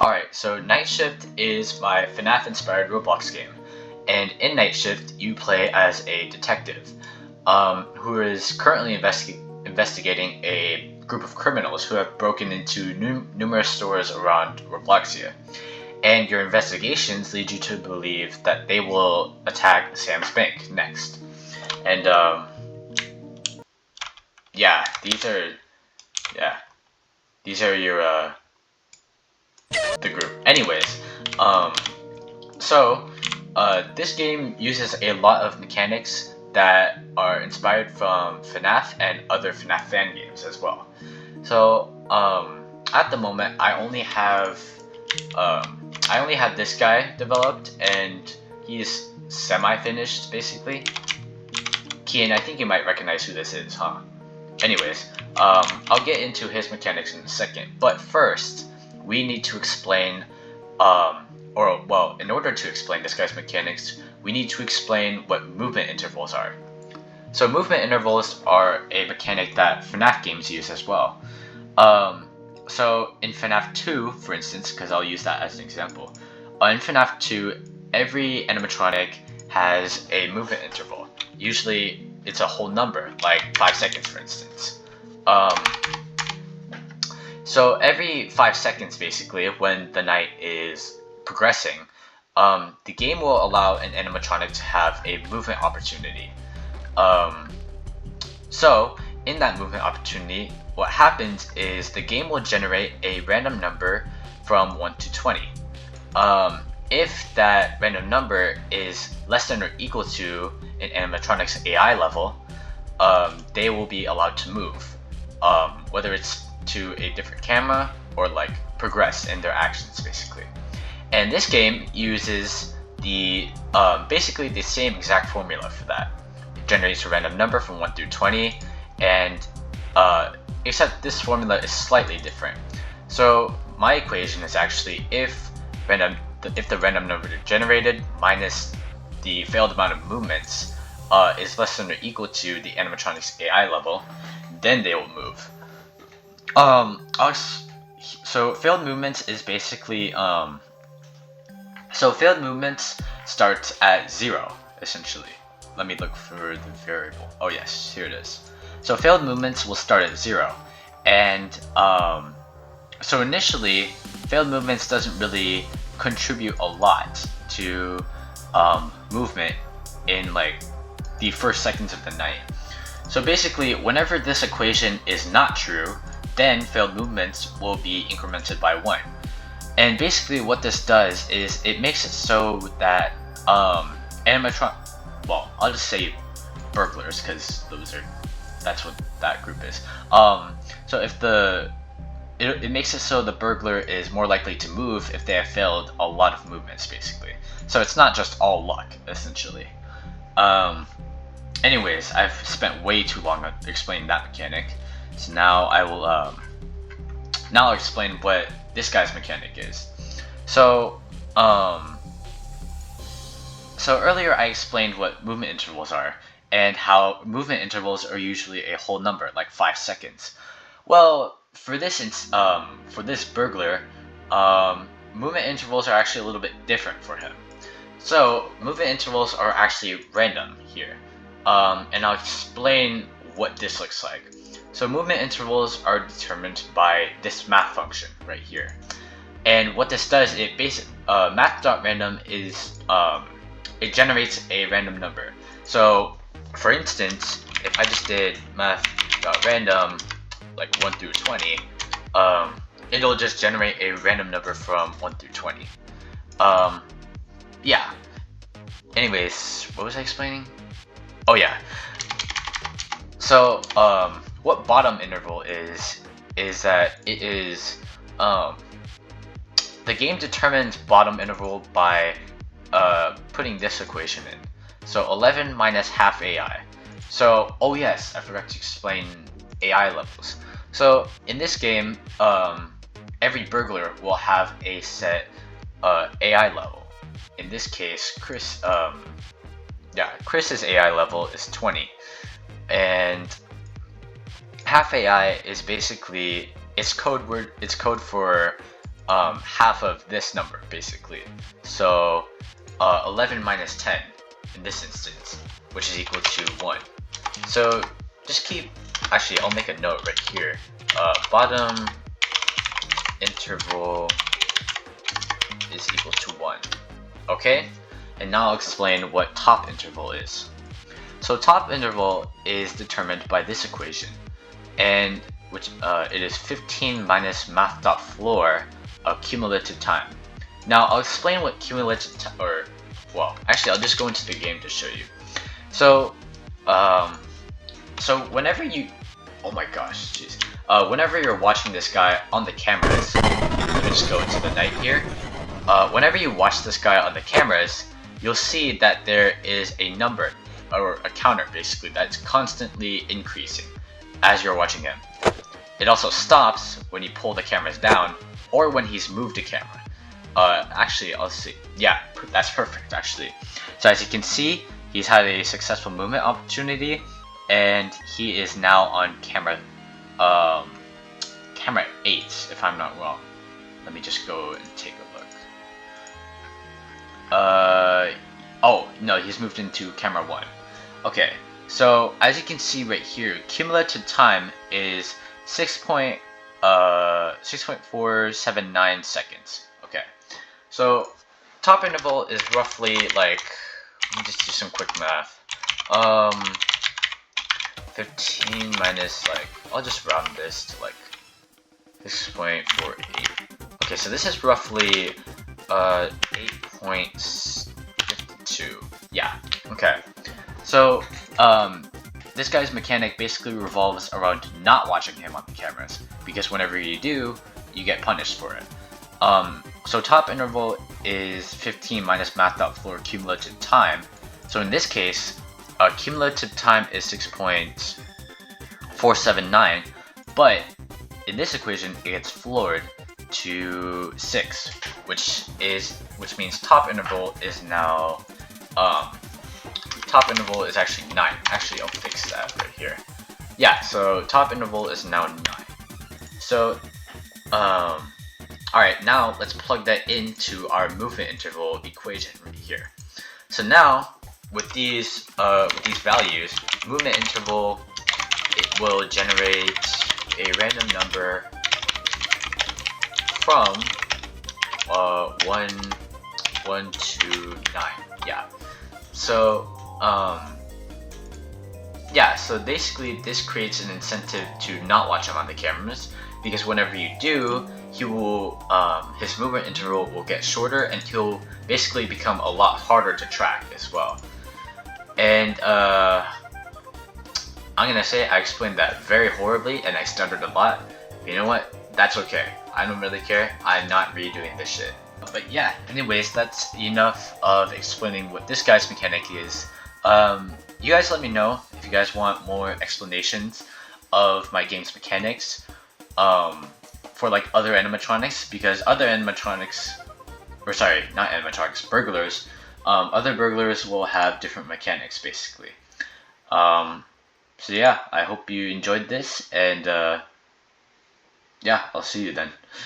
Alright, so Night Shift is my FNAF inspired Roblox game, and in Night Shift you play as a detective who is currently investigating a group of criminals who have broken into numerous stores around Robloxia. And your investigations lead you to believe that they will attack Sam's bank next. And yeah, these are your the group. Anyways, this game uses a lot of mechanics that are inspired from FNAF and other FNAF fan games as well. So, at the moment, I only have this guy developed, and he's semi-finished, basically. Kian, I think you might recognize who this is, huh? Anyways, I'll get into his mechanics in a second, but first, we need to explain, in order to explain this guy's mechanics, we need to explain what movement intervals are. So movement intervals are a mechanic that FNAF games use as well. So in FNAF 2, for instance, because I'll use that as an example, in FNAF 2, every animatronic has a movement interval. Usually it's a whole number, like 5 seconds for instance. So every 5 seconds, basically, when the night is progressing, the game will allow an animatronic to have a movement opportunity. So in that movement opportunity, what happens is the game will generate a random number from 1 to 20. If that random number is less than or equal to an animatronic's AI level, they will be allowed to move, whether it's to a different camera or like progress in their actions, basically. And this game uses the basically the same exact formula for that. It generates a random number from 1 through 20, and except this formula is slightly different. So my equation is actually if the random number generated minus the failed amount of movements is less than or equal to the animatronic's AI level, then they will move. So failed movements is basically failed movements starts at 0 essentially. Let me look for the variable. Oh yes, here it is. So failed movements will start at 0, and so initially failed movements doesn't really contribute a lot to movement in like the first seconds of the night. So basically, whenever this equation is not true, then failed movements will be incremented by 1. And basically what this does is it makes it so that I'll just say burglars, because that's what that group is. So if it makes it so the burglar is more likely to move if they have failed a lot of movements, basically. So it's not just all luck, essentially. Anyways, I've spent way too long explaining that mechanic. So now I'll explain what this guy's mechanic is. So earlier I explained what movement intervals are, and how movement intervals are usually a whole number, like 5 seconds. Well, for this burglar, movement intervals are actually a little bit different for him. So movement intervals are actually random here, and I'll explain what this looks like. So movement intervals are determined by this math function right here, and what this does, math.random is it generates a random number. So for instance, if I just did math.random like 1 through 20, it'll just generate a random number from 1 through 20. Yeah. Anyways, what was I explaining? Oh yeah. So what bottom interval is that it is the game determines bottom interval by putting this equation in. So 11 minus half AI. So, oh yes, I forgot to explain AI levels. So in this game, every burglar will have a set AI level. In this case, Chris's AI level is 20, and half AI is basically it's code for half of this number basically. So 11 minus 10 in this instance, which is equal to 1. So just keep, actually I'll make a note right here. Bottom interval is equal to 1. Okay? And now I'll explain what top interval is. So top interval is determined by this equation, and which it is 15 minus math.floor of cumulative time. Now I'll explain what cumulative time, or well, actually I'll just go into the game to show you. So whenever you, oh my gosh, jeez. Whenever you're watching this guy on the cameras, let me just go into the night here. Whenever you watch this guy on the cameras, you'll see that there is a number, or a counter basically, that's constantly increasing as you're watching him. It also stops when you pull the cameras down, or when he's moved the camera. Actually, I'll see. Yeah, that's perfect actually. So as you can see, he's had a successful movement opportunity, and he is now on camera, camera 8, if I'm not wrong. Let me just go and take a look. Oh no, he's moved into camera 1. Okay, so as you can see right here, cumulative time is 6.479 seconds. Okay, so top interval is roughly like, let me just do some quick math. 15 minus, like, I'll just round this to like 6.48. Okay, so this is roughly 8.52. Yeah, okay. So this guy's mechanic basically revolves around not watching him on the cameras, because whenever you do, you get punished for it. So top interval is 15 minus math.floor cumulative time. So in this case, cumulative time is 6.479, but in this equation it gets floored to 6, which means top interval is now top interval is actually 9. Actually, I'll fix that right here. Yeah, so top interval is now 9. So alright, now let's plug that into our movement interval equation right here. So now with these values, movement interval, it will generate a random number from 1 to 9. Yeah. So yeah, so basically this creates an incentive to not watch him on the cameras, because whenever you do, he will his movement interval will get shorter, and he'll basically become a lot harder to track as well. And I'm gonna say I explained that very horribly and I stuttered a lot. You know what? That's okay. I don't really care. I'm not redoing this shit. But yeah, anyways, that's enough of explaining what this guy's mechanic is. You guys let me know if you guys want more explanations of my game's mechanics for like other animatronics, because other animatronics, or sorry, not animatronics, burglars, other burglars will have different mechanics basically. So yeah, I hope you enjoyed this, and yeah, I'll see you then.